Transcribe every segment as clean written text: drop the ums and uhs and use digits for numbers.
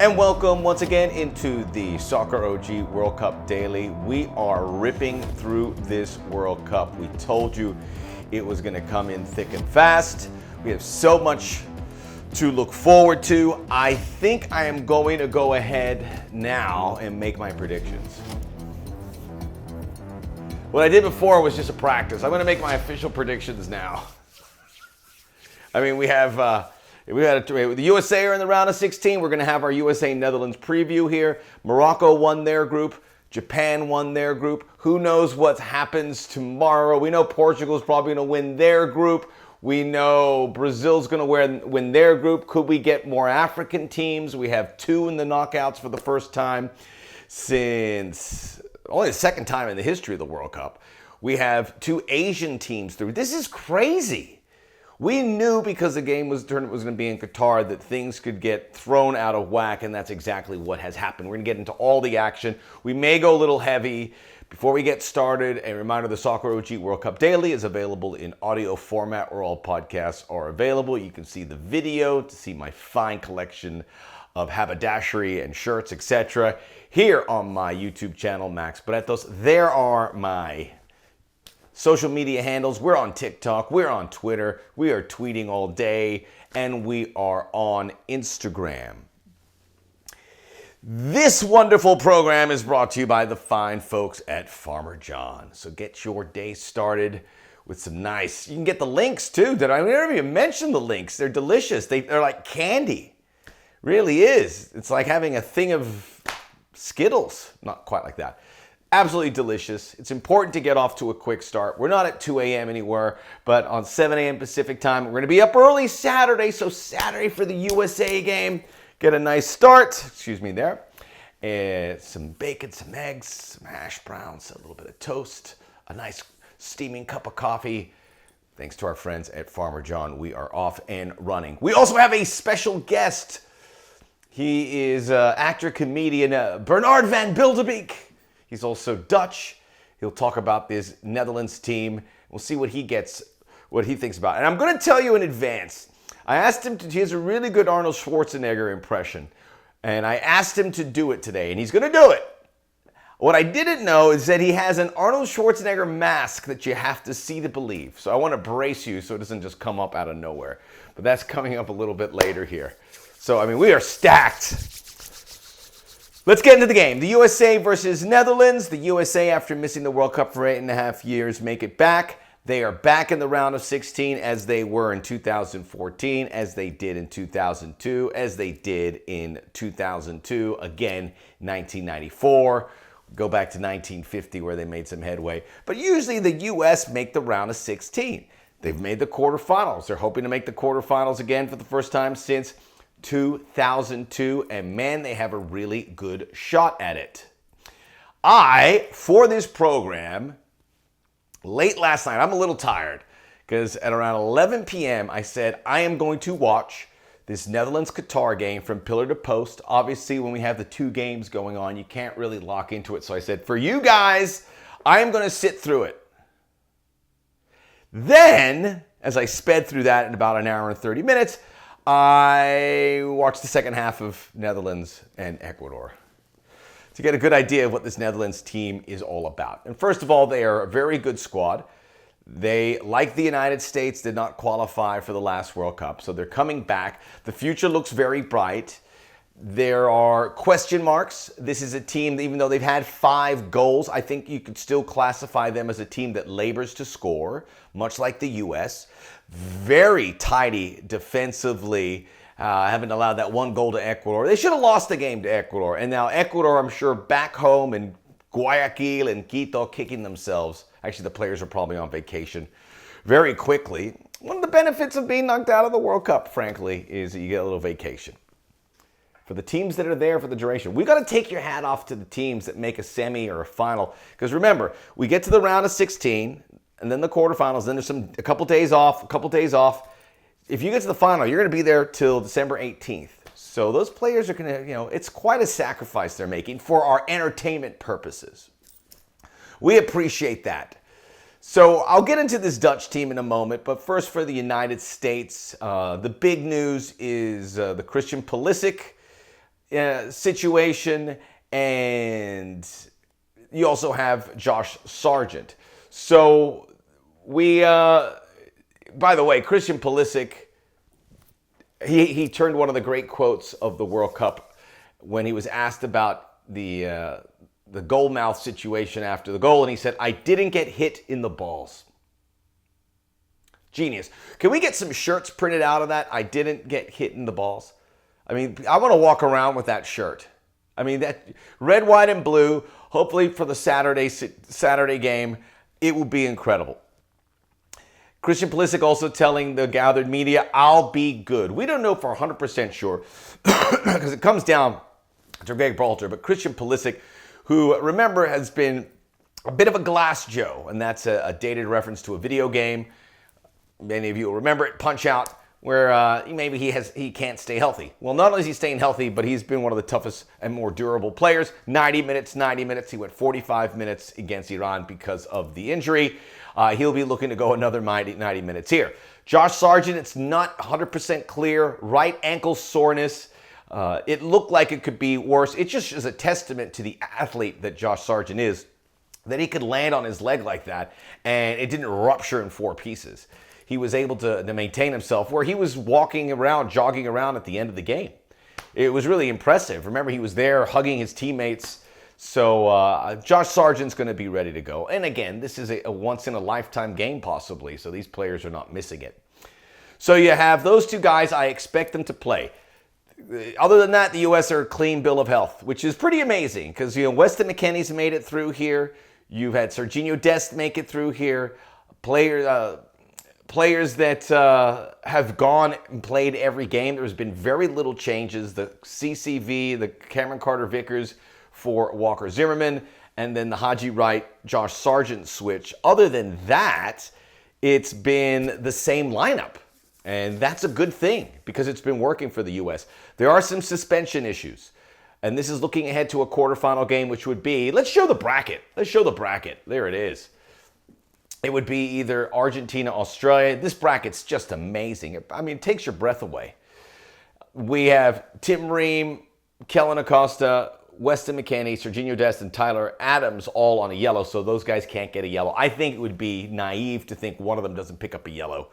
And welcome once again into the Soccer OG World Cup Daily. We are ripping through this World Cup. We told you it was going to come in thick and fast. We have so much to look forward to. I think I am going to go ahead now and make my predictions. What I did before was just a practice. I'm going to make my official predictions now. I mean, we had the USA are in the round of 16. We're going to have our USA-Netherlands preview here. Morocco won their group. Japan won their group. Who knows what happens tomorrow? We know Portugal's probably going to win their group. We know Brazil's going to win their group. Could we get more African teams? We have two in the knockouts for the first time since only the second time in the history of the World Cup. We have two Asian teams through. This is crazy. We knew because the tournament was going to be in Qatar that things could get thrown out of whack, and that's exactly what has happened. We're going to get into all the action. We may go a little heavy. Before we get started, a reminder, the Soccer OG World Cup Daily is available in audio format where all podcasts are available. You can see the video to see my fine collection of haberdashery and shirts, etc. here on my YouTube channel, Max Bretos. There are my social media handles. We're on TikTok, we're on Twitter, we are tweeting all day, and we are on Instagram. This wonderful program is brought to you by the fine folks at Farmer John. So get your day started with some nice, you can get the links too. I never even mentioned the links. They're delicious. They're like candy. Really is. It's like having a thing of Skittles. Not quite like that. Absolutely delicious. It's important to get off to a quick start. We're not at 2 a.m. anywhere, but on 7 a.m. Pacific time, we're going to be up early Saturday. So Saturday for the USA game, get a nice start. Excuse me there. And some bacon, some eggs, some hash browns, a little bit of toast, a nice steaming cup of coffee. Thanks to our friends at Farmer John, we are off and running. We also have a special guest. He is actor, comedian Binky van Bilderbeek. He's also Dutch. He'll talk about this Netherlands team. We'll see what he thinks about it. And I'm going to tell you in advance. I asked him he has a really good Arnold Schwarzenegger impression. And I asked him to do it today, and he's going to do it. What I didn't know is that he has an Arnold Schwarzenegger mask that you have to see to believe. So I want to brace you so it doesn't just come up out of nowhere. But that's coming up a little bit later here. So, I mean, we are stacked. Let's get into the game. The USA versus Netherlands. The USA, after missing the World Cup for 8.5 years, make it back. They are back in the round of 16 as they were in 2014, as they did in 2002, as they did in 2002, again, 1994. Go back to 1950 where they made some headway. But usually the US make the round of 16. They've made the quarterfinals. They're hoping to make the quarterfinals again for the first time since 2002, and man, they have a really good shot at it. For this program, late last night, I'm a little tired, because at around 11 p.m., I said, I am going to watch this Netherlands-Qatar game from pillar to post. Obviously, when we have the two games going on, you can't really lock into it. So I said, for you guys, I am going to sit through it. Then, as I sped through that in about an hour and 30 minutes, I watched the second half of Netherlands and Ecuador to get a good idea of what this Netherlands team is all about. And first of all, they are a very good squad. They, like the United States, did not qualify for the last World Cup, so they're coming back. The future looks very bright. There are question marks. This is a team that, even though they've had 5 goals, I think you could still classify them as a team that labors to score, much like the U.S. Very tidy defensively, haven't allowed that 1 goal to Ecuador. They should have lost the game to Ecuador. And now Ecuador, I'm sure, back home in Guayaquil and Quito, kicking themselves. Actually, the players are probably on vacation very quickly. One of the benefits of being knocked out of the World Cup, frankly, is that you get a little vacation. For the teams that are there for the duration, we got to take your hat off to the teams that make a semi or a final. Because remember, we get to the round of 16, and then the quarterfinals, then there's a couple days off. If you get to the final, you're going to be there till December 18th. So those players are going to, it's quite a sacrifice they're making for our entertainment purposes. We appreciate that. So I'll get into this Dutch team in a moment, but first for the United States, the big news is the Christian Pulisic situation, and you also have Josh Sargent. So we, by the way, Christian Pulisic, he turned one of the great quotes of the World Cup when he was asked about the goal mouth situation after the goal, and he said, "I didn't get hit in the balls." Genius. Can we get some shirts printed out of that? I didn't get hit in the balls. I mean, I want to walk around with that shirt. I mean, that red, white, and blue, hopefully for the Saturday game, it will be incredible. Christian Pulisic also telling the gathered media, "I'll be good." We don't know for 100% sure because it comes down to Greg Berhalter, but Christian Pulisic, who, remember, has been a bit of a glass Joe, and that's a dated reference to a video game. Many of you will remember it, Punch-Out, where maybe he can't stay healthy. Well, not only is he staying healthy, but he's been one of the toughest and more durable players. 90 minutes. He went 45 minutes against Iran because of the injury. He'll be looking to go another 90 minutes here. Josh Sargent, it's not 100% clear. Right ankle soreness. It looked like it could be worse. It just is a testament to the athlete that Josh Sargent is, that he could land on his leg like that, and it didn't rupture in 4 pieces. He was able to maintain himself where he was jogging around at the end of the game. It was really impressive. Remember, he was there hugging his teammates. So Josh Sargent's going to be ready to go. And again, this is a once-in-a-lifetime game possibly, so these players are not missing it. So you have those 2 guys. I expect them to play. Other than that, the U.S. are a clean bill of health, which is pretty amazing because, Weston McKennie's made it through here. You've had Serginho Dest make it through here. Players that have gone and played every game. There's been very little changes. The CCV, the Cameron Carter-Vickers for Walker Zimmerman, and then the Haji Wright, Josh Sargent switch. Other than that, it's been the same lineup. And that's a good thing because it's been working for the U.S. There are some suspension issues. And this is looking ahead to a quarterfinal game, which would be, let's show the bracket. There it is. It would be either Argentina, Australia. This bracket's just amazing. I mean, it takes your breath away. We have Tim Ream, Kellen Acosta, Weston McKennie, Serginho Dest, and Tyler Adams all on a yellow, so those guys can't get a yellow. I think it would be naive to think one of them doesn't pick up a yellow.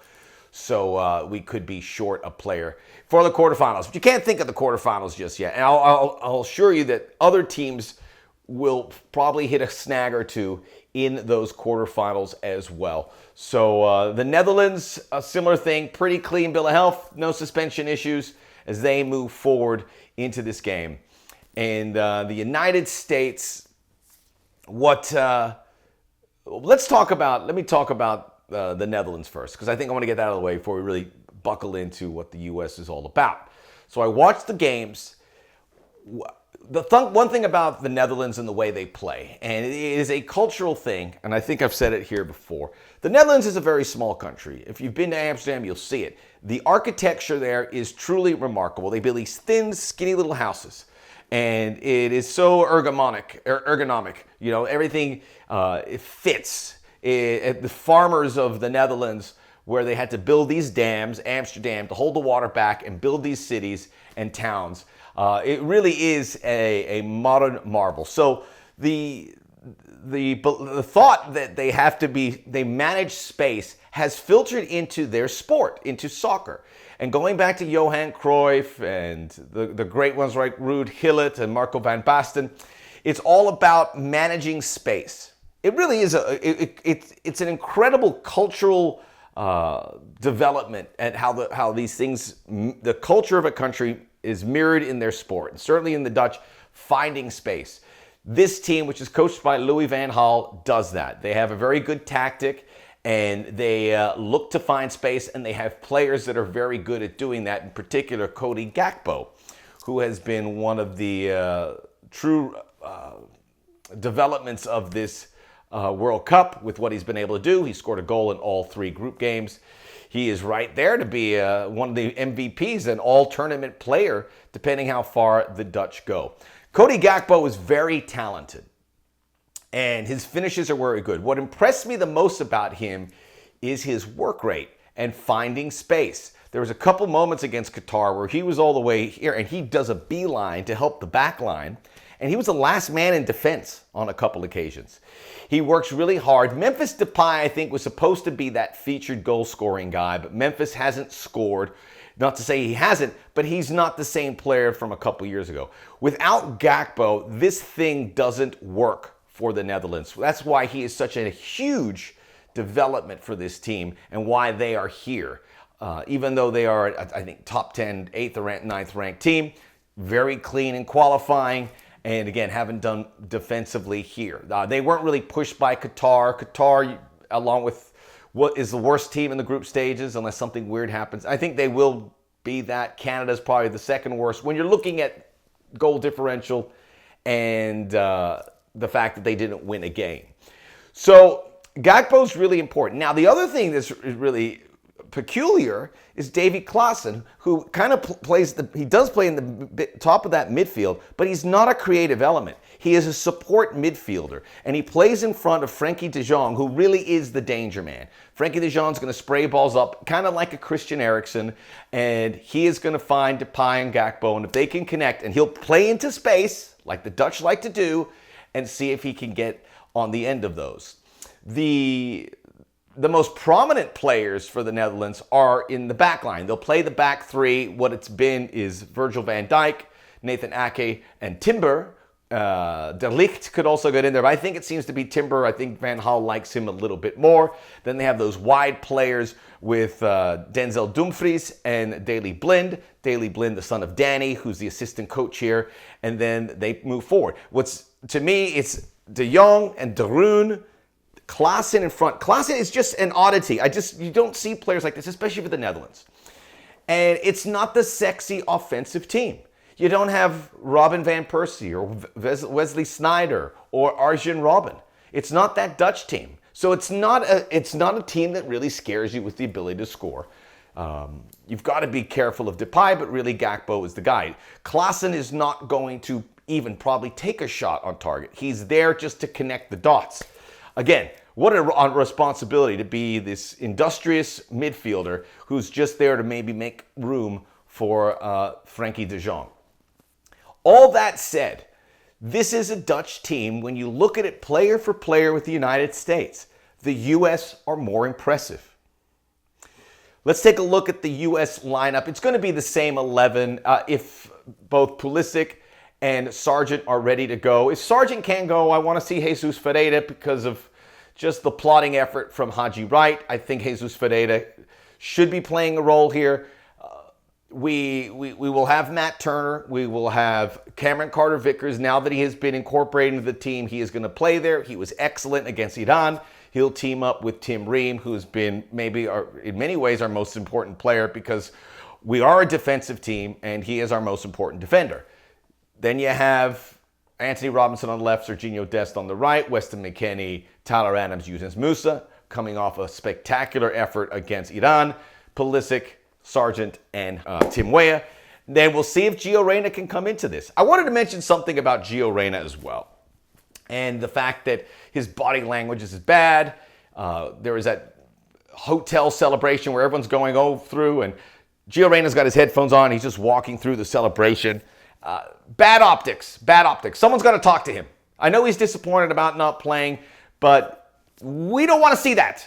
So we could be short a player for the quarterfinals. But you can't think of the quarterfinals just yet. And I'll assure you that other teams will probably hit a snag or 2 in those quarterfinals as well. So the Netherlands, a similar thing, pretty clean bill of health, no suspension issues as they move forward into this game. And the United States, let me talk about the Netherlands first, because I think I want to get that out of the way before we really buckle into what the U.S. is all about. So I watched the games. One thing about the Netherlands and the way they play, and it is a cultural thing, and I think I've said it here before. The Netherlands is a very small country. If you've been to Amsterdam, you'll see it. The architecture there is truly remarkable. They build these thin, skinny little houses, and it is so ergonomic. Everything it fits. The farmers of the Netherlands, where they had to build these dams, Amsterdam, to hold the water back and build these cities and towns. It really is a modern marvel. So the thought that they manage space has filtered into their sport, into soccer. And going back to Johan Cruyff and the great ones like Ruud Gullit and Marco van Basten, it's all about managing space. It really is it's an incredible cultural development at how these things, the culture of a country is mirrored in their sport. And certainly in the Dutch, finding space. This team, which is coached by Louis van Gaal, does that. They have a very good tactic, and they look to find space, and they have players that are very good at doing that, in particular Cody Gakpo, who has been one of the true developments of this World Cup with what he's been able to do. He scored a goal in all 3 group games. He is right there to be one of the MVPs, an all-tournament player, depending how far the Dutch go. Cody Gakpo is very talented, and his finishes are very good. What impressed me the most about him is his work rate and finding space. There was a couple moments against Qatar where he was all the way here and he does a beeline to help the back line. And he was the last man in defense on a couple occasions. He works really hard. Memphis Depay, I think, was supposed to be that featured goal-scoring guy, but Memphis hasn't scored. Not to say he hasn't, but he's not the same player from a couple years ago. Without Gakpo, this thing doesn't work for the Netherlands. That's why he is such a huge development for this team and why they are here. Even though they are, I think, top 10, 8th ranked, 9th ranked team, very clean in qualifying. And again, haven't done defensively here. They weren't really pushed by Qatar. Qatar, along with what is the worst team in the group stages, unless something weird happens. I think they will be that. Canada's probably the second worst. When you're looking at goal differential and the fact that they didn't win a game. So Gakpo's really important. Now, the other thing that's really peculiar is Davy Klaassen, who kind of he does play in the top of that midfield, but he's not a creative element. He is a support midfielder, and he plays in front of Frenkie de Jong, who really is the danger man. Frenkie de Jong's going to spray balls up, kind of like a Christian Eriksen, and he is going to find Depay and Gakpo, and if they can connect, and he'll play into space, like the Dutch like to do, and see if he can get on the end of those. The most prominent players for the Netherlands are in the back line. They'll play the back three. What it's been is Virgil van Dijk, Nathan Ake, and Timber. De Ligt could also get in there, but I think it seems to be Timber. I think Van Gaal likes him a little bit more. Then they have those wide players with Denzel Dumfries and Daley Blind. Daley Blind, the son of Danny, who's the assistant coach here. And then they move forward. To me, it's De Jong and De Roon. Klaassen in front. Klaassen is just an oddity. You don't see players like this, especially for the Netherlands. And it's not the sexy offensive team. You don't have Robin van Persie or Wesley Sneijder or Arjen Robben. It's not that Dutch team. So it's not a team that really scares you with the ability to score. You've got to be careful of Depay, but really Gakpo is the guy. Klaassen is not going to even probably take a shot on target. He's there just to connect the dots. Again, what a responsibility to be this industrious midfielder who's just there to maybe make room for Frenkie de Jong. All that said, this is a Dutch team. When you look at it player for player with the United States, the U.S. are more impressive. Let's take a look at the U.S. lineup. It's going to be the same 11 if both Pulisic and Sargent are ready to go. If Sargent can go, I want to see Jesus Ferreira because of just the plotting effort from Haji Wright. I think Jesus Ferreira should be playing a role here. We will have Matt Turner. We will have Cameron Carter-Vickers. Now that he has been incorporated into the team, he is going to play there. He was excellent against Iran. He'll team up with Tim Ream, who's been maybe in many ways our most important player because we are a defensive team and he is our most important defender. Then you have Anthony Robinson on the left, Serginho Dest on the right, Weston McKennie, Tyler Adams, Yunus Musa, coming off a spectacular effort against Iran, Pulisic, Sargent, and Tim Weah. Then we'll see if Gio Reyna can come into this. I wanted to mention something about Gio Reyna as well, and the fact that his body language is bad. There was that hotel celebration where everyone's going through, and Gio Reyna's got his headphones on. He's just walking through the celebration. Bad optics. Someone's got to talk to him. I know he's disappointed about not playing, but we don't want to see that.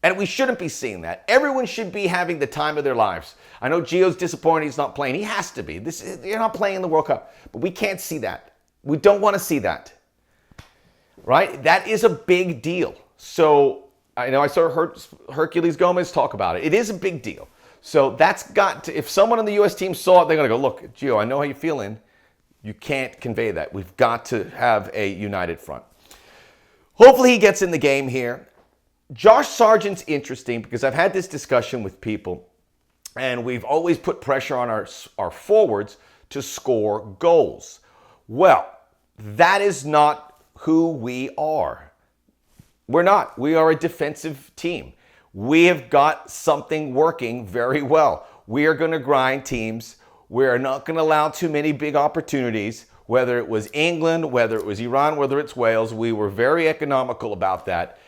And we shouldn't be seeing that. Everyone should be having the time of their lives. I know Gio's disappointed he's not playing. He has to be. You're not playing in the World Cup. But we can't see that. We don't want to see that. Right? That is a big deal. So I know I saw Herculez Gomez talk about it. It is a big deal. So that's got to, if someone on the U.S. team saw it, they're going to go, look, Gio, I know how you're feeling. You can't convey that. We've got to have a united front. Hopefully he gets in the game here. Josh Sargent's interesting because I've had this discussion with people, and we've always put pressure on our forwards to score goals. Well, that is not who we are. We're not. We are a defensive team. We have got something working very well. We are going to grind teams. We are not going to allow too many big opportunities, whether it was England, whether it was Iran, whether it's Wales. We were very economical about that.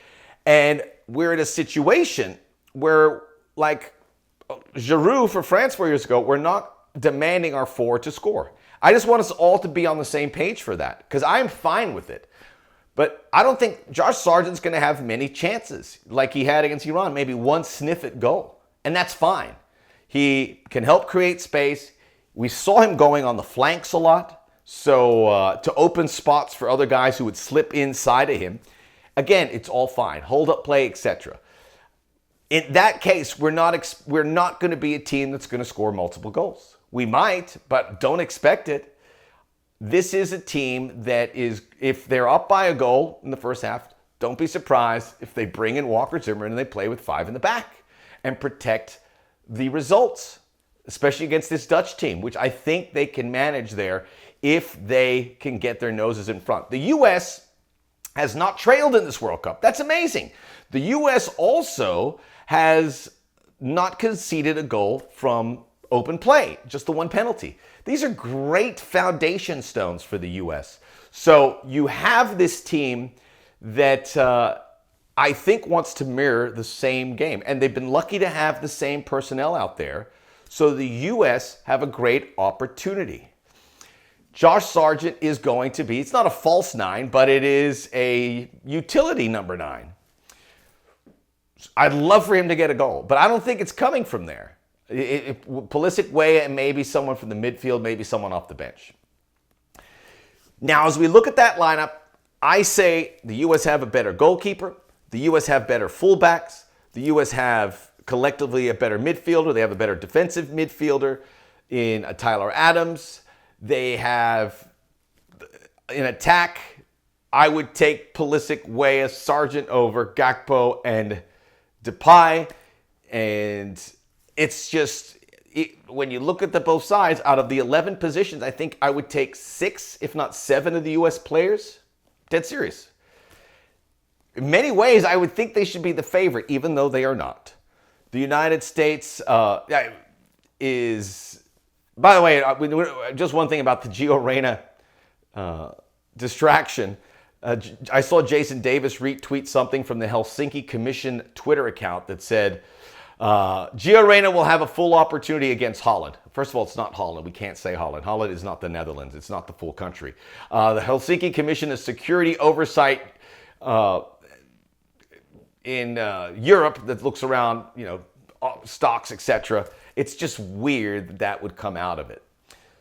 And we're in a situation where, like, Giroud for France 4 years ago, we're not demanding our forward to score. I just want us all to be on the same page for that because I'm fine with it. But I don't think Josh Sargent's going to have many chances like he had against Iran, maybe one sniff at goal. And that's fine. He can help create space. We saw him going on the flanks a lot, so to open spots for other guys who would slip inside of him. Again, it's all fine. Hold up play, etc. In that case, we're not going to be a team that's going to score multiple goals. We might, but don't expect it. This is a team that is, if they're up by a goal in the first half, don't be surprised if they bring in Walker Zimmerman and they play with 5 in the back and protect the results, especially against this Dutch team, which I think they can manage there if they can get their noses in front. The U.S. has not trailed in this World Cup. That's amazing. The U.S. also has not conceded a goal from open play, just the one penalty. These are great foundation stones for the U.S. So you have this team that I think wants to mirror the same game. And they've been lucky to have the same personnel out there. So the U.S. have a great opportunity. Josh Sargent is going to be, it's not a false 9, but it is a utility number 9. I'd love for him to get a goal, but I don't think it's coming from there. Pulisic, Weah, and maybe someone from the midfield, maybe someone off the bench. Now, as we look at that lineup, I say the U.S. have a better goalkeeper. The U.S. have better fullbacks. The U.S. have collectively a better midfielder. They have a better defensive midfielder in Tyler Adams. They have, in attack, I would take Pulisic, Weah, Sargent over Gakpo and Depay. And it's just, when you look at the both sides, out of the 11 positions, I think I would take 6, if not 7 of the U.S. players. Dead serious. In many ways, I would think they should be the favorite, even though they are not. The United States is, by the way, just one thing about the Gio Reyna distraction. I saw Jason Davis retweet something from the Helsinki Commission Twitter account that said, Gio Reyna will have a full opportunity against Holland. First of all, it's not Holland. We can't say Holland. Holland is not the Netherlands. It's not the full country. The Helsinki Commission of Security Oversight in Europe that looks around, stocks, etc. It's just weird that would come out of it.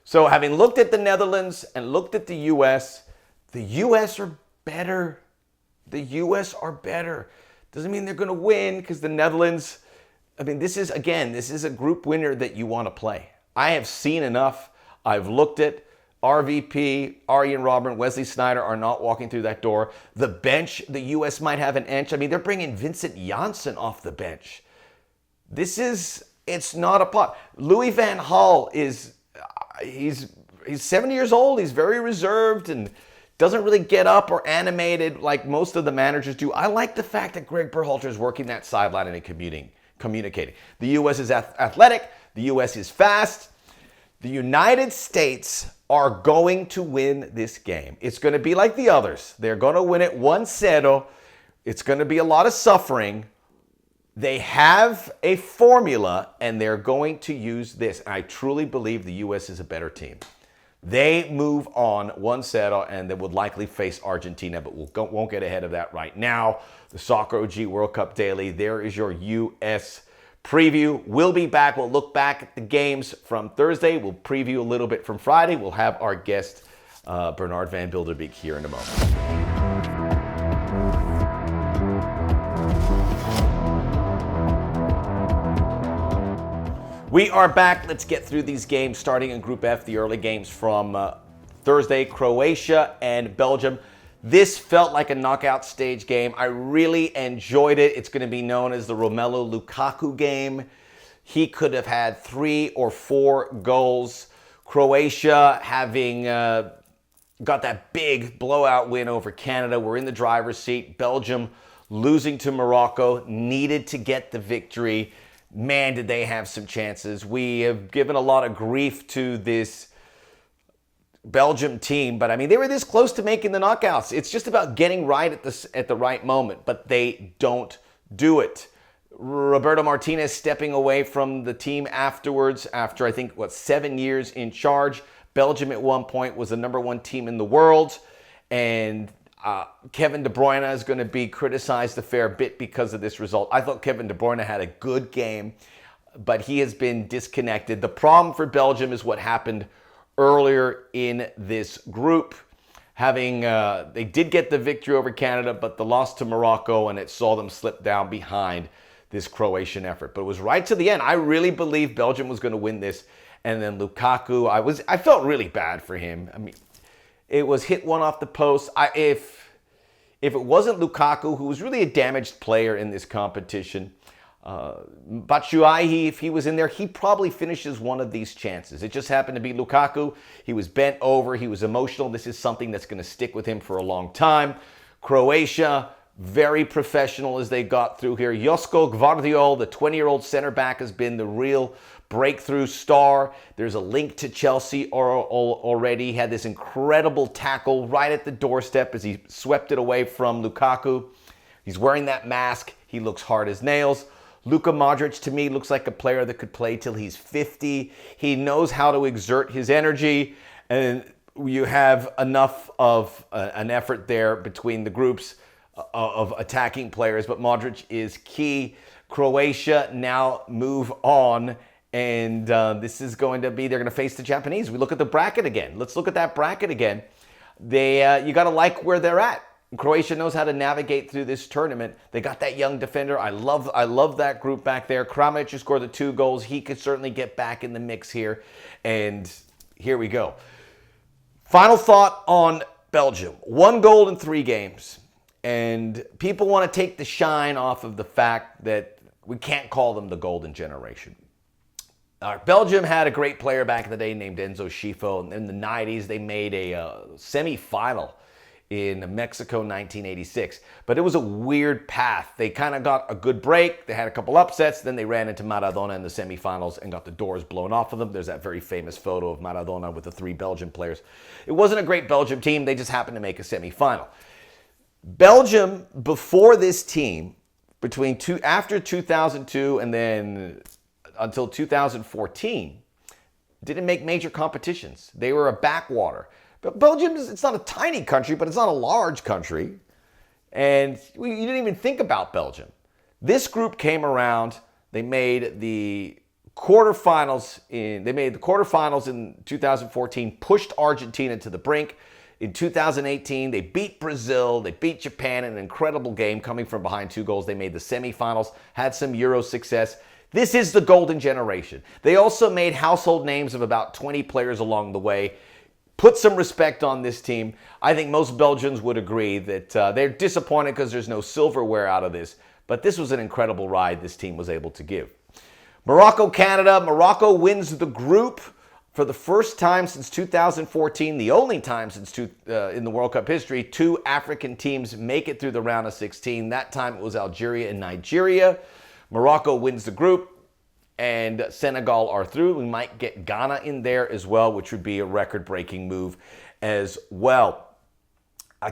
So having looked at the Netherlands and looked at the U.S. are better. The U.S. are better. Doesn't mean they're going to win because the Netherlands, this is a group winner that you want to play. I have seen enough. I've looked at RVP, Arjen Robben, Wesley Sneijder are not walking through that door. The bench, the U.S. might have an inch. They're bringing Vincent Janssen off the bench. It's not a plot. Louis van Gaal he's 7 years old. He's very reserved and doesn't really get up or animated like most of the managers do. I like the fact that Greg Berhalter is working that sideline and communicating. The U.S. is athletic. The U.S. is fast. The United States are going to win this game. It's going to be like the others. They're going to win it 1-0. It's going to be a lot of suffering. They have a formula, and they're going to use this. I truly believe the U.S. is a better team. They move on 1-0, and they would likely face Argentina, but we won't get ahead of that right now. The Soccer OG World Cup Daily, there is your U.S. preview. We'll be back. We'll look back at the games from Thursday. We'll preview a little bit from Friday. We'll have our guest, Binky van Bilderbeek, here in a moment. We are back. Let's get through these games, starting in Group F, the early games from Thursday, Croatia and Belgium. This felt like a knockout stage game. I really enjoyed it. It's going to be known as the Romelu Lukaku game. He could have had 3 or 4 goals. Croatia having got that big blowout win over Canada. We're in the driver's seat. Belgium losing to Morocco, needed to get the victory. Man, did they have some chances. We have given a lot of grief to this Belgium team, but they were this close to making the knockouts. It's just about getting right at the right moment, but they don't do it. Roberto Martinez stepping away from the team afterwards after, I think, 7 years in charge. Belgium at one point was the #1 team in the world. And Kevin De Bruyne is going to be criticized a fair bit because of this result. I thought Kevin De Bruyne had a good game, but he has been disconnected. The problem for Belgium is what happened earlier in this group. They did get the victory over Canada, but the loss to Morocco, and it saw them slip down behind this Croatian effort. But it was right to the end. I really believed Belgium was going to win this. And then Lukaku, I felt really bad for him. I mean, it was hit one off the post. If it wasn't Lukaku, who was really a damaged player in this competition, Batshuayi, if he was in there, he probably finishes one of these chances. It just happened to be Lukaku. He was bent over. He was emotional. This is something that's going to stick with him for a long time. Croatia, very professional as they got through here. Josko Gvardiol, the 20-year-old center back, has been the real breakthrough star. There's a link to Chelsea already. He had this incredible tackle right at the doorstep as he swept it away from Lukaku. He's wearing that mask. He looks hard as nails. Luka Modric, to me, looks like a player that could play till he's 50. He knows how to exert his energy, and you have enough of an effort there between the groups of attacking players, but Modric is key. Croatia now move on, and this is going to be, they're going to face the Japanese. We look at the bracket again. Let's look at that bracket again. You got to like where they're at. Croatia knows how to navigate through this tournament. They got that young defender. I love that group back there. Kramaric, who scored the 2 goals. He could certainly get back in the mix here. And here we go. Final thought on Belgium. 1 goal in 3 games. And people want to take the shine off of the fact that we can't call them the golden generation. Belgium had a great player back in the day named Enzo Schifo. And in the 90s, they made a semi-final in Mexico 1986. But it was a weird path. They kind of got a good break. They had a couple upsets. Then they ran into Maradona in the semifinals and got the doors blown off of them. There's that very famous photo of Maradona with the 3 Belgian players. It wasn't a great Belgium team. They just happened to make a semifinal. Belgium, before this team, after 2002 and then until 2014, didn't make major competitions. They were a backwater. But Belgium, it's not a tiny country, but it's not a large country. And you didn't even think about Belgium. This group came around. They made the quarterfinals in 2014, pushed Argentina to the brink. In 2018, they beat Brazil. They beat Japan in an incredible game coming from behind 2 goals. They made the semifinals, had some Euro success. This is the golden generation. They also made household names of about 20 players along the way. Put some respect on this team. I think most Belgians would agree that they're disappointed because there's no silverware out of this. But this was an incredible ride this team was able to give. Morocco, Canada. Morocco wins the group for the first time since 2014, the only time since in the World Cup history, 2 African teams make it through the round of 16. That time it was Algeria and Nigeria. Morocco wins the group, and Senegal are through. We might get Ghana in there as well, which would be a record-breaking move as well.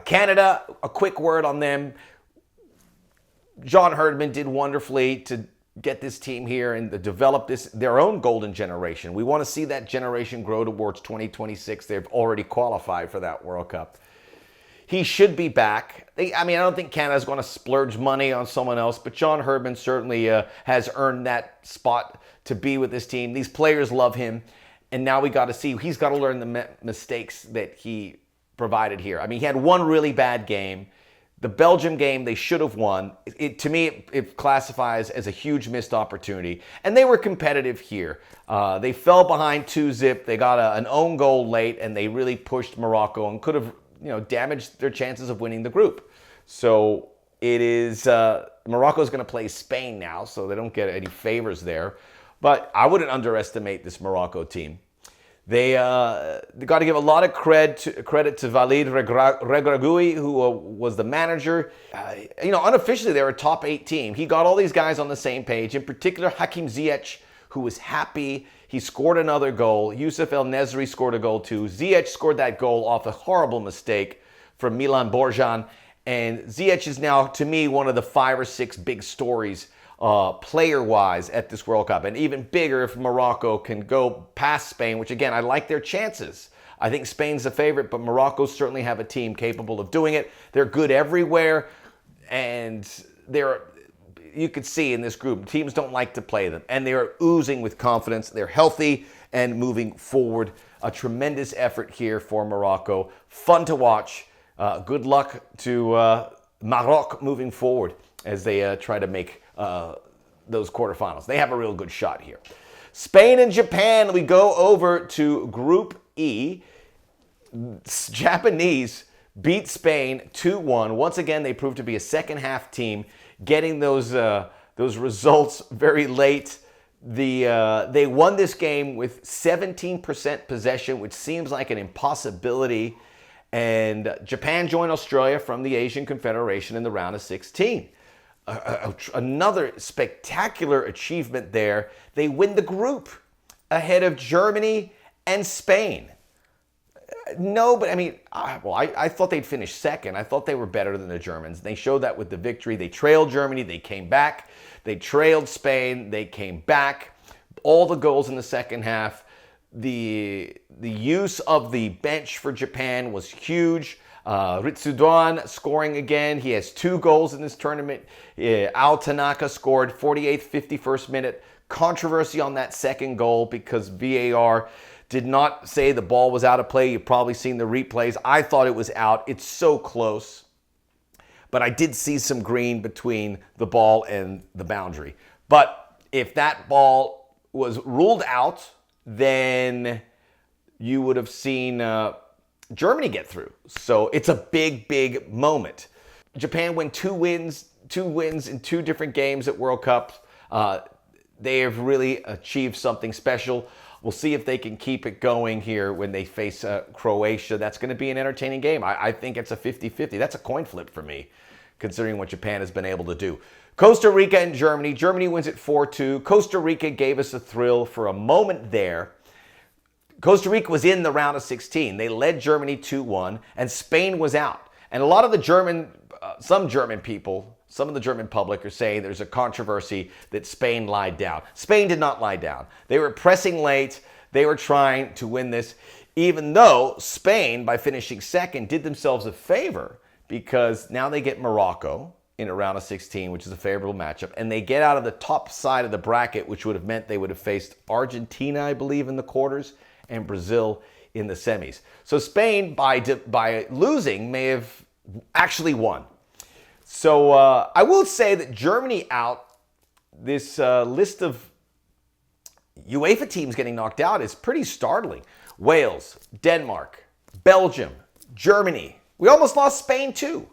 Canada, a quick word on them. John Herdman did wonderfully to get this team here and to develop their own golden generation. We want to see that generation grow towards 2026. They've already qualified for that World Cup. He should be back. I don't think Canada's going to splurge money on someone else, but John Herdman certainly has earned that spot to be with this team. These players love him, and now we got to see. He's got to learn the mistakes that he provided here. He had 1 really bad game. The Belgium game, they should have won. To me, it classifies as a huge missed opportunity. And they were competitive here. They fell behind 2-0. They got an own goal late, and they really pushed Morocco and could have damaged their chances of winning the group. So it is, Morocco's going to play Spain now, so they don't get any favors there. But I wouldn't underestimate this Morocco team. They got to give a lot of credit to Walid Regragui, who was the manager. Unofficially, they were a top 8 team. He got all these guys on the same page. In particular, Hakim Ziyech, who was happy. He scored another goal. Youssef El Nesri scored a goal too. Ziyech scored that goal off a horrible mistake from Milan Borjan. And Ziyech is now, to me, one of the 5 or 6 big stories player-wise at this World Cup, and even bigger if Morocco can go past Spain, which again, I like their chances. I think Spain's the favorite, but Morocco certainly have a team capable of doing it. They're good everywhere, and you could see in this group, teams don't like to play them, and they're oozing with confidence. They're healthy and moving forward. A tremendous effort here for Morocco. Fun to watch. Good luck to Maroc moving forward as they try to make those quarterfinals. They have a real good shot here. Spain and Japan, we go over to Group E. Japanese beat Spain 2-1. Once again, they proved to be a second-half team, getting those results very late. They won this game with 17% possession, which seems like an impossibility. And Japan joined Australia from the Asian Confederation in the round of 16. Another spectacular achievement there. They win the group ahead of Germany and Spain. No, but I mean, I thought they'd finish second. I thought they were better than the Germans. They showed that with the victory. They trailed Germany. They came back. They trailed Spain. They came back. All the goals in the second half. The use of the bench for Japan was huge. Ritsudan scoring again. He has 2 goals in this tournament. Ao Tanaka scored 48th, 51st minute. Controversy on that second goal because VAR did not say the ball was out of play. You've probably seen the replays. I thought it was out. It's so close. But I did see some green between the ball and the boundary. But if that ball was ruled out, then you would have seen Germany get through. So it's a big, big moment. Japan won 2 wins in 2 different games at World Cups. They have really achieved something special. We'll see if they can keep it going here when they face Croatia. That's going to be an entertaining game. I think it's a 50-50. That's a coin flip for me, considering what Japan has been able to do. Costa Rica and Germany. Germany wins it 4-2. Costa Rica gave us a thrill for a moment there. Costa Rica was in the round of 16. They led Germany 2-1, and Spain was out. And a lot of the some German people, some of the German public are saying there's a controversy that Spain lied down. Spain did not lie down. They were pressing late. They were trying to win this, even though Spain, by finishing second, did themselves a favor because now they get Morocco in a round of 16, which is a favorable matchup, and they get out of the top side of the bracket, which would have meant they would have faced Argentina, I believe, in the quarters, and Brazil in the semis. So Spain, by losing, may have actually won. So I will say that Germany out, this list of UEFA teams getting knocked out is pretty startling. Wales, Denmark, Belgium, Germany. We almost lost Spain too.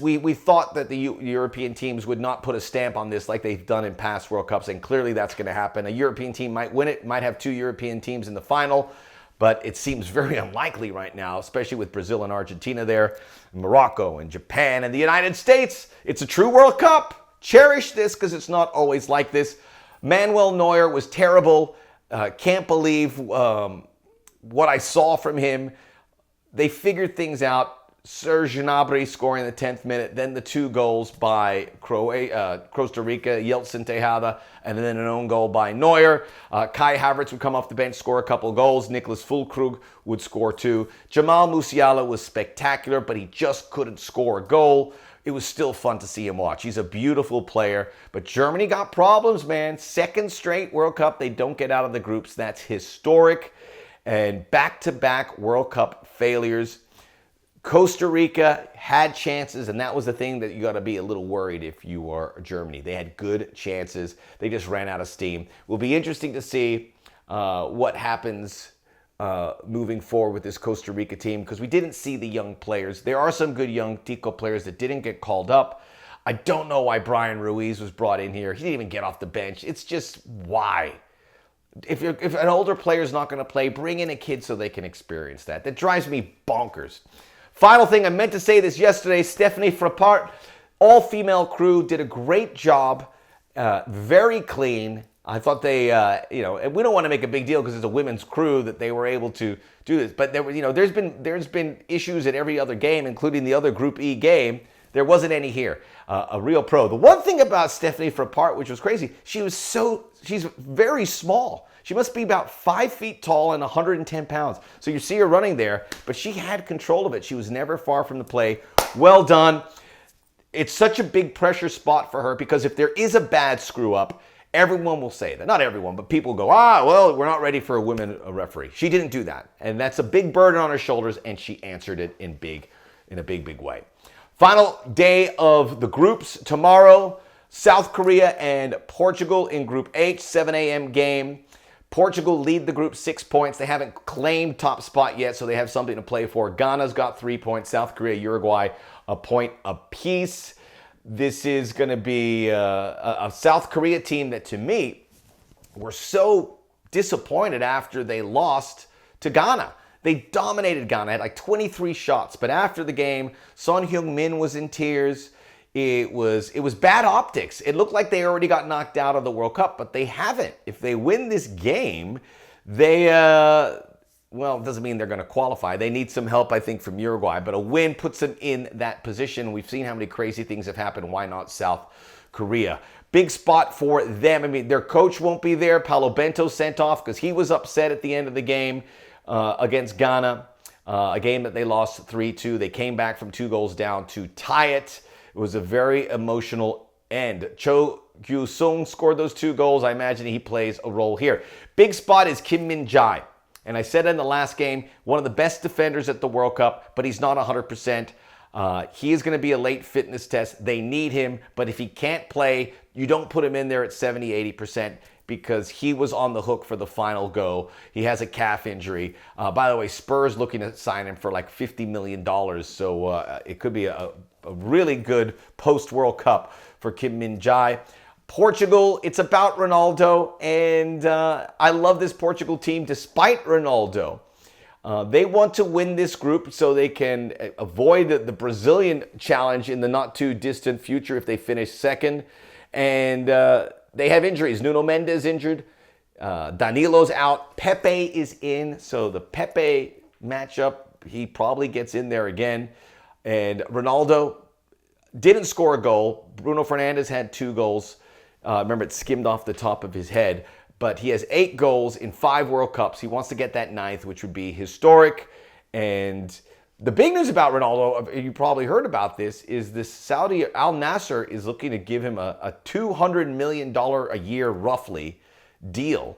We thought that the European teams would not put a stamp on this like they've done in past World Cups, and clearly that's going to happen. A European team might win it, might have 2 European teams in the final, but it seems very unlikely right now, especially with Brazil and Argentina there, Morocco and Japan and the United States. It's a true World Cup. Cherish this because it's not always like this. Manuel Neuer was terrible. Can't believe what I saw from him. They figured things out. Serge Gnabry scoring in the 10th minute, then the 2 goals by Costa Rica, Yeltsin Tejada, and then an own goal by Neuer. Kai Havertz would come off the bench, score a couple goals. Nicholas Füllkrug would score 2. Jamal Musiala was spectacular, but he just couldn't score a goal. It was still fun to see him watch. He's a beautiful player, but Germany got problems, man. 2nd straight World Cup, they don't get out of the groups. That's historic. And back-to-back World Cup failures. Costa Rica had chances, and that was the thing that you got to be a little worried if you are Germany. They had good chances. They just ran out of steam. Will be interesting to see what happens moving forward with this Costa Rica team because we didn't see the young players. There are some good young Tico players that didn't get called up. I don't know why Brian Ruiz was brought in here. He didn't even get off the bench. It's just why? If an older player is not going to play, bring in a kid so they can experience that. That drives me bonkers. Final thing, I meant to say this yesterday, Stephanie Frappart, all-female crew, did a great job, very clean. I thought they, and we don't want to make a big deal because it's a women's crew that they were able to do this. But there were, there's been issues at every other game, including the other Group E game. There wasn't any here. A real pro. The one thing about Stephanie Frappart, which was crazy, she's very small. She must be about 5 feet tall and 110 pounds. So you see her running there, but she had control of it. She was never far from the play. Well done. It's such a big pressure spot for her because if there is a bad screw up, everyone will say that. Not everyone, but people go, well, we're not ready for a women referee. She didn't do that. And that's a big burden on her shoulders, and she answered it in a big way. Final day of the groups tomorrow. South Korea and Portugal in Group H, 7 a.m. game. Portugal lead the group 6 points. They haven't claimed top spot yet, so they have something to play for. Ghana's got 3 points. South Korea, Uruguay, a point apiece. This is going to be a South Korea team that, to me, were so disappointed after they lost to Ghana. They dominated Ghana, had like 23 shots. But after the game, Son Heung-min was in tears. It was bad optics. It looked like they already got knocked out of the World Cup, but they haven't. If they win this game, they, well, it doesn't mean they're going to qualify. They need some help, I think, from Uruguay. But a win puts them in that position. We've seen how many crazy things have happened. Why not South Korea? Big spot for them. I mean, their coach won't be there. Paulo Bento sent off because he was upset at the end of the game against Ghana, a game that they lost 3-2. They came back from 2 goals down to tie it. It was a very emotional end. Cho Gyu-sung scored those 2 goals. I imagine he plays a role here. Big spot is Kim Min-jae. And I said in the last game, one of the best defenders at the World Cup, but he's not 100%. He is going to be a late fitness test. They need him, but if he can't play, you don't put him in there at 70, 80%. Because he was on the hook for the final go. He has a calf injury. By the way, Spurs looking to sign him for like $50 million. So it could be a really good post-World Cup for Kim Min-jae. Portugal, it's about Ronaldo. And I love this Portugal team despite Ronaldo. They want to win this group so they can avoid the Brazilian challenge in the not-too-distant future if they finish second. And they have injuries. Nuno Mendes injured. Danilo's out. Pepe is in. So the Pepe matchup, he probably gets in there again. And Ronaldo didn't score a goal. Bruno Fernandes had 2 goals. Remember, it skimmed off the top of his head. But he has 8 goals in 5 World Cups. He wants to get that 9th, which would be historic. And the big news about Ronaldo, you probably heard about this, is this Saudi Al Nassr is looking to give him a $200 million a year, roughly, deal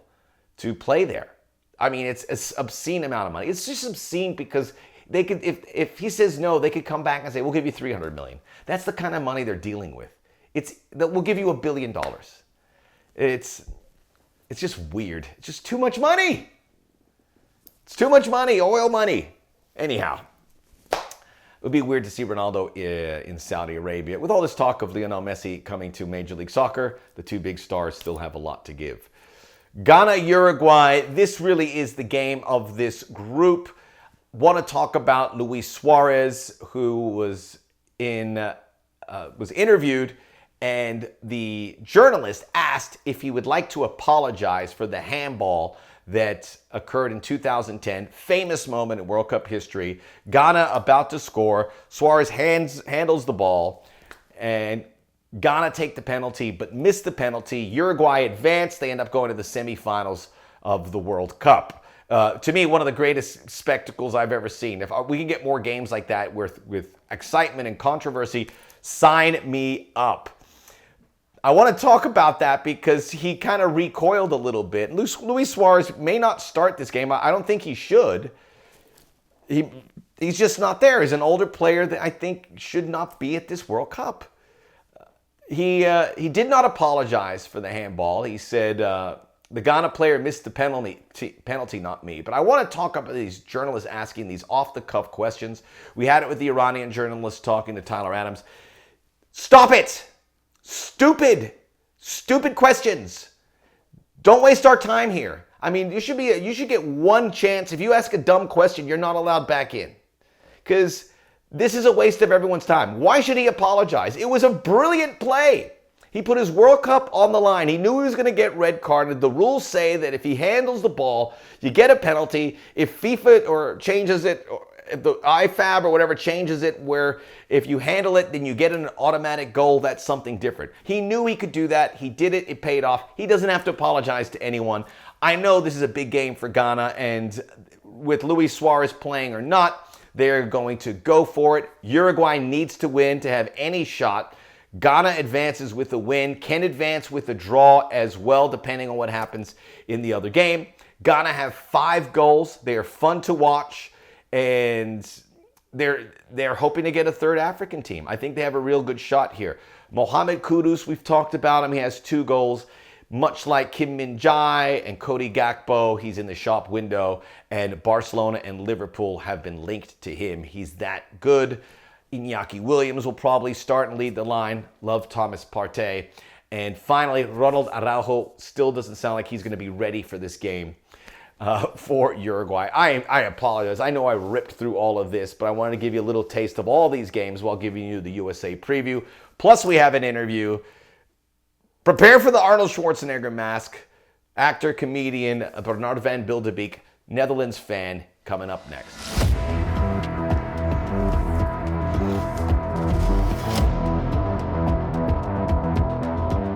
to play there. I mean, it's an obscene amount of money. It's just obscene because they could, if he says no, they could come back and say, we'll give you $300 million. That's the kind of money they're dealing with. We'll give you $1 billion. It's just weird. It's just too much money. It's too much money, oil money. Anyhow. It would be weird to see Ronaldo in Saudi Arabia. With all this talk of Lionel Messi coming to Major League Soccer, the 2 big stars still have a lot to give. Ghana, Uruguay, this really is the game of this group. Want to talk about Luis Suarez, who was interviewed, and the journalist asked if he would like to apologize for the handball that occurred in 2010. Famous moment in World Cup history. Ghana about to score. Suarez handles the ball. And Ghana take the penalty, but miss the penalty. Uruguay advance. They end up going to the semifinals of the World Cup. To me, one of the greatest spectacles I've ever seen. If we can get more games like that with excitement and controversy, sign me up. I want to talk about that because he kind of recoiled a little bit. Luis Suarez may not start this game. I don't think he should. He's just not there. He's an older player that I think should not be at this World Cup. He did not apologize for the handball. He said the Ghana player missed the penalty, not me. But I want to talk about these journalists asking these off-the-cuff questions. We had it with the Iranian journalist talking to Tyler Adams. Stop it! Stupid questions. Don't waste our time here. I mean, you should get one chance. If you ask a dumb question, you're not allowed back in. Because this is a waste of everyone's time. Why should he apologize? It was a brilliant play. He put his World Cup on the line. He knew he was going to get red carded. The rules say that if he handles the ball, you get a penalty. If FIFA or changes it the IFAB or whatever changes it, where if you handle it, then you get an automatic goal. That's something different. He knew he could do that. He did it. It paid off. He doesn't have to apologize to anyone. I know this is a big game for Ghana, and with Luis Suarez playing or not, they're going to go for it. Uruguay needs to win to have any shot. Ghana advances with a win, can advance with a draw as well, depending on what happens in the other game. Ghana have 5 goals. They are fun to watch, and they're hoping to get a third African team. I think they have a real good shot here. Mohamed Kudus, we've talked about him. He has 2 goals. Much like Kim Min-jae and Cody Gakpo, he's in the shop window, and Barcelona and Liverpool have been linked to him. He's that good. Iñaki Williams will probably start and lead the line. Love Thomas Partey. And finally, Ronald Araujo still doesn't sound like he's going to be ready for this game for Uruguay. I apologize. I know I ripped through all of this, but I wanted to give you a little taste of all these games while giving you the USA preview. Plus, we have an interview. Prepare for the Arnold Schwarzenegger mask. Actor, comedian Binky van Bilderbeek, Netherlands fan, coming up next.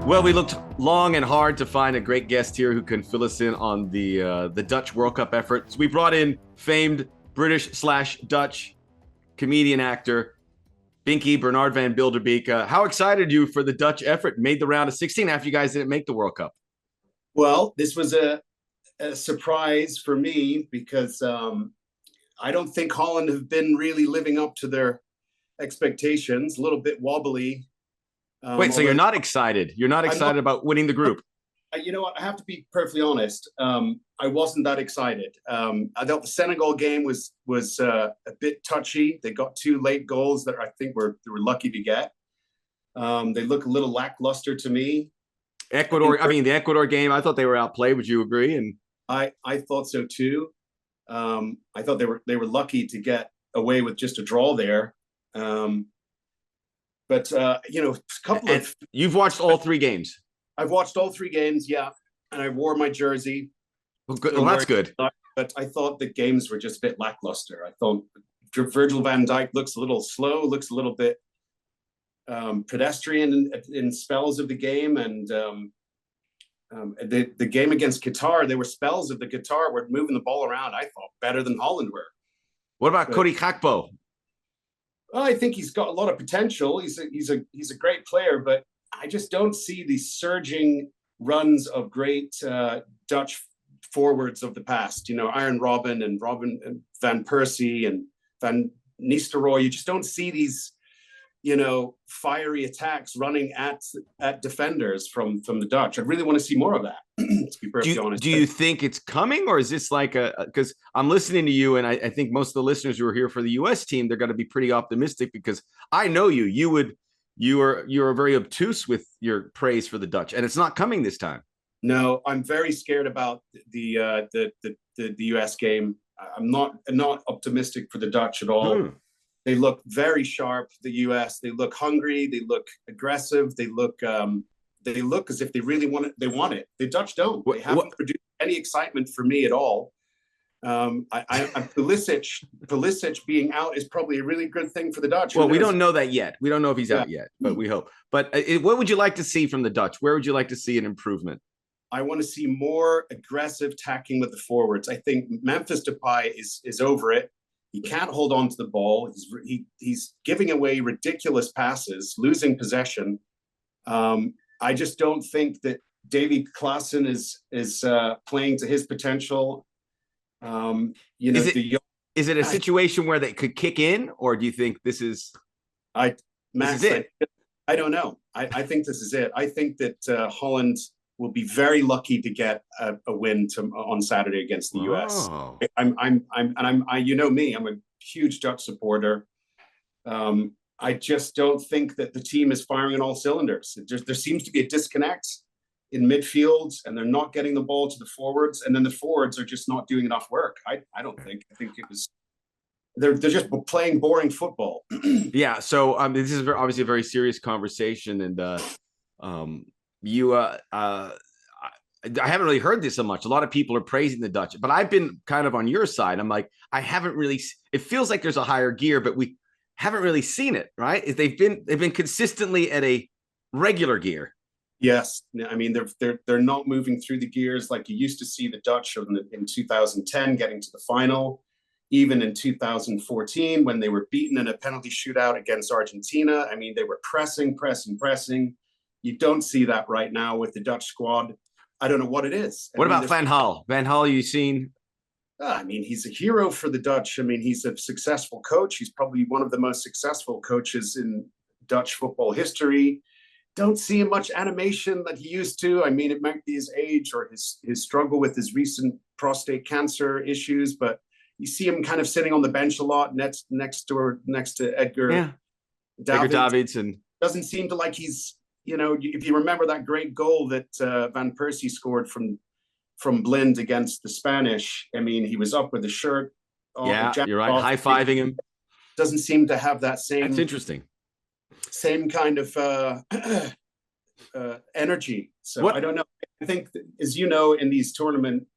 Well, we looked long and hard to find a great guest here who can fill us in on the Dutch World Cup effort. So we brought in famed British/Dutch comedian actor Binky van Bilderbeek. How excited are you for the Dutch effort? Made the round of 16 after you guys didn't make the World Cup. Well, this was a surprise for me because I don't think Holland have been really living up to their expectations. A little bit wobbly. Wait, so you're not excited? You're not excited about winning the group? You know what? I have to be perfectly honest. I wasn't that excited. I thought the Senegal game was a bit touchy. They got 2 late goals that I think they were lucky to get. They look a little lackluster to me. Ecuador. I mean, the Ecuador game. I thought they were outplayed. Would you agree? And I thought so too. I thought they were lucky to get away with just a draw there. But you know, you've watched all 3 games. I've watched all 3 games, yeah, and I wore my jersey. Well, good. Well, that's good. But I thought the games were just a bit lackluster. I thought Virgil van Dijk looks a little slow, looks a little bit pedestrian in spells of the game, and the game against Qatar, there were spells of the Qatar were moving the ball around. I thought better than Holland were. What about Cody Gakpo? Well, I think he's got a lot of potential. He's a great player, but I just don't see these surging runs of great Dutch forwards of the past. You know, Arjen Robben and Van Persie and Van Nistelrooy. You just don't see these, you know, fiery attacks running at defenders from the Dutch. I really want to see more of that. To be perfectly honest. Do you think it's coming, or is this like because I'm listening to you, and I think most of the listeners who are here for the U.S. team, they're going to be pretty optimistic because I know you. You're very obtuse with your praise for the Dutch, and it's not coming this time. No, I'm very scared about the U.S. game. I'm not optimistic for the Dutch at all. They look very sharp. The U.S. They look hungry. They look aggressive. They look as if they really want it. They want it. The Dutch don't. They haven't produced any excitement for me at all. Pulisic being out is probably a really good thing for the Dutch. Well, we don't know that yet. We don't know if he's out yet, but we hope. But what would you like to see from the Dutch? Where would you like to see an improvement? I want to see more aggressive tacking with the forwards. I think Memphis Depay is over it. He can't hold on to the ball. He's giving away ridiculous passes, losing possession. I just don't think that Davy Klaassen is playing to his potential. You know, is it a situation where they could kick in, or do you think this is? I don't know. I think this is it. I think that Holland will be very lucky to get a win on Saturday against the US. You know me, I'm a huge Dutch supporter. I just don't think that the team is firing on all cylinders. There seems to be a disconnect in midfield, and they're not getting the ball to the forwards, and then the forwards are just not doing enough work. I don't think. I think it was they're just playing boring football. Yeah. So this is obviously a very serious conversation, and I haven't really heard this so much. A lot of people are praising the Dutch, but I've been kind of on your side. I'm like, I haven't really. It feels like there's a higher gear, but we haven't really seen it. Right? They've been consistently at a regular gear. Yes, I mean they're not moving through the gears like you used to see the Dutch in 2010 getting to the final, even in 2014 when they were beaten in a penalty shootout against Argentina. I mean they were pressing. You don't see that right now with the Dutch squad. I don't know what it is. What about Van Gaal? Van Gaal, you seen? I mean, he's a hero for the Dutch. I mean, he's a successful coach. He's probably one of the most successful coaches in Dutch football history. Don't see much animation that he used to. I mean, it might be his age or his struggle with his recent prostate cancer issues, but you see him kind of sitting on the bench a lot next to Edgar Davids, and doesn't seem to like he's, if you remember that great goal that Van Persie scored from Blind against the Spanish, I mean, he was up with the shirt. You're right. High-fiving him. Doesn't seem to have that same. That's interesting. Same kind of energy. So I don't know. I think, as you know, in these tournaments,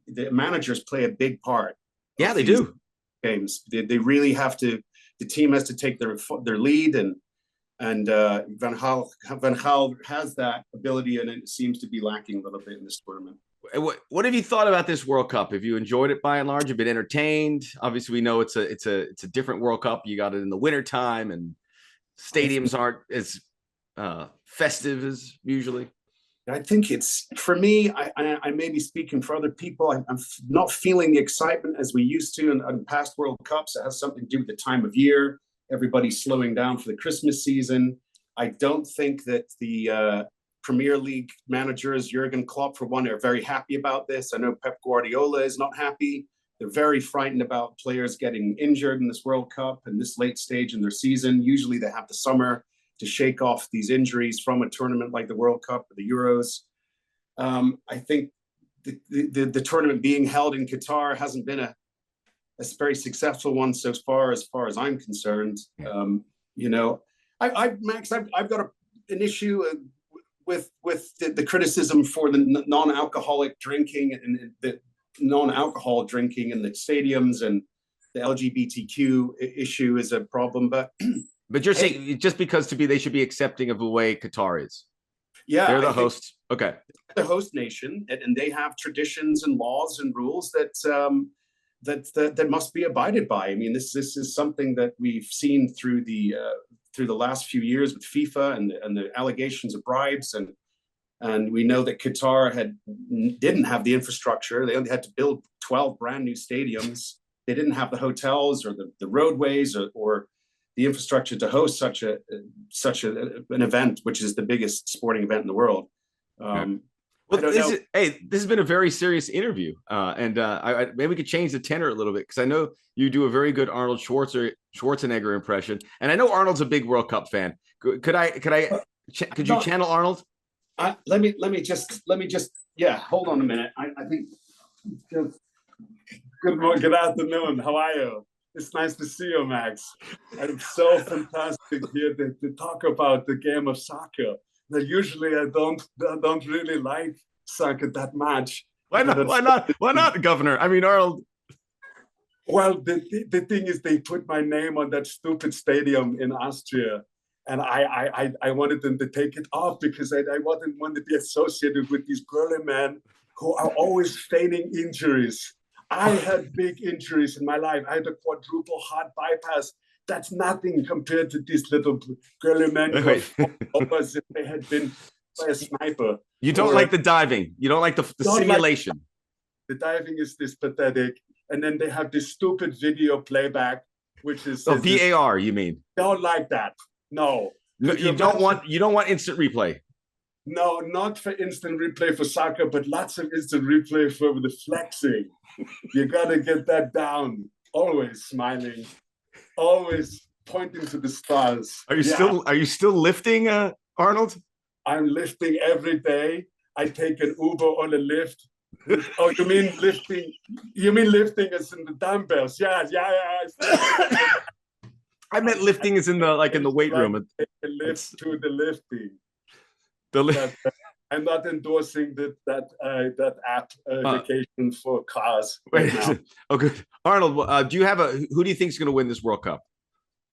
the managers play a big part. Yeah, they do. Games. They really have to. The team has to take their lead, and Van Gaal has that ability, and it seems to be lacking a little bit in this tournament. What have you thought about this World Cup? Have you enjoyed it by and large? Have you been entertained? Obviously, we know it's a different World Cup. You got it in the wintertime, and stadiums aren't as festive as usually. I think it's, for me, I may be speaking for other people. I'm not feeling the excitement as we used to in past World Cups. It has something to do with the time of year. Everybody's slowing down for the Christmas season. I don't think that the Premier League managers, Jurgen Klopp, for one, are very happy about this. I know Pep Guardiola is not happy. They're very frightened about players getting injured in this World Cup and this late stage in their season. Usually they have the summer to shake off these injuries from a tournament like the World Cup or the Euros. I think the tournament being held in Qatar hasn't been a very successful one so far as I'm concerned. Max, I've got an issue with the criticism for the non-alcoholic drinking and the non-alcohol drinking in the stadiums, and the LGBTQ issue is a problem. But you're saying just because they should be accepting of the way Qatar is. Yeah, they're the hosts. Okay, the host nation, and they have traditions and laws and rules that must be abided by. I mean, this is something that we've seen through the last few years with FIFA and the allegations of bribes, and we know that Qatar didn't have the infrastructure. They only had to build 12 brand new stadiums. They didn't have the hotels or the roadways or the infrastructure to host such an event, which is the biggest sporting event in the world. This has been a very serious interview, and maybe we could change the tenor a little bit, because I know you do a very good Arnold Schwarzenegger impression, and I know Arnold's a big World Cup fan. Could you channel Arnold? Let me just hold on a minute. I think good morning, good afternoon. How are you? It's nice to see you, Max. And it's so fantastic here to talk about the game of soccer. Now, usually I don't really like soccer that much. Why not? Why not, Governor? I mean, Arnold. Well, the thing is, they put my name on that stupid stadium in Austria, and I wanted them to take it off because I wouldn't want to be associated with these girly men who are always feigning injuries. I had big injuries in my life. I had a quadruple heart bypass. That's nothing compared to these little girly men who as if they had been by a sniper. You don't like the diving. You don't like the simulation. The diving is this pathetic. And then they have this stupid video playback, which is VAR, you mean? Don't like that. No. You don't want instant replay. No, not for instant replay for soccer, but lots of instant replay for the flexing. You gotta get that down. Always smiling, always pointing to the stars. Are you still lifting, Arnold? I'm lifting every day. I take an Uber or a Lyft. Oh, you mean lifting? You mean lifting as in the dumbbells? Yeah. I meant lifting as in the weight room. Take a lift to the lifting. I'm not endorsing that app vacation for cars Wait, right now. oh, good. Arnold, do you have who do you think is going to win this World Cup?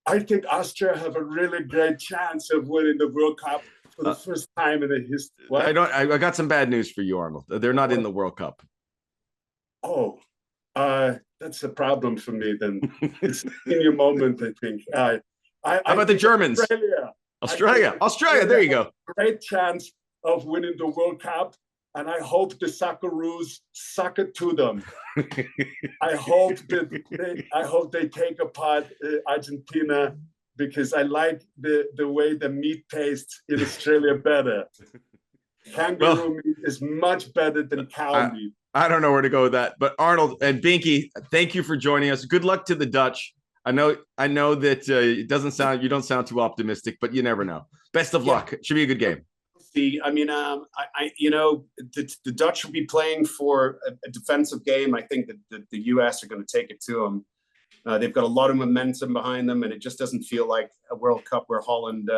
I think Austria have a really great chance of winning the World Cup for the first time in the history. What? I got some bad news for you, Arnold. They're not in the World Cup. Oh, that's a problem for me then. It's in your moment, I think. How about the Germans? Australia. There you go. Great chance of winning the World Cup, and I hope the Socceroos suck it to them. I hope they take apart Argentina, because I like the way the meat tastes in Australia better. Kangaroo meat is much better than cow meat. I don't know where to go with that, but Arnold and Binky, thank you for joining us. Good luck to the Dutch. I know that you don't sound too optimistic, but you never know. Best of luck. It should be a good game. See, I mean, the Dutch will be playing for a defensive game. I think that the US are going to take it to them. They've got a lot of momentum behind them, and it just doesn't feel like a World Cup where Holland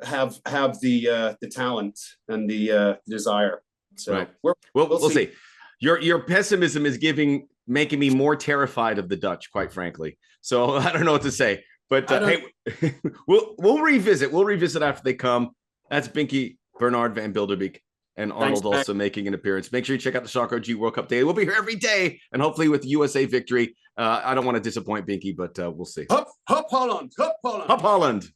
have the talent and the desire. So right. We'll see. Your pessimism is making me more terrified of the Dutch, quite frankly. So I don't know what to say. But hey, we'll revisit. We'll revisit after they come. That's Binky van Bilderbeek and Arnold also making an appearance. Make sure you check out the Soccer G World Cup Day. We'll be here every day, and hopefully with USA victory. I don't want to disappoint Binky, but we'll see. Hop Holland! Hop Holland! Hop Holland!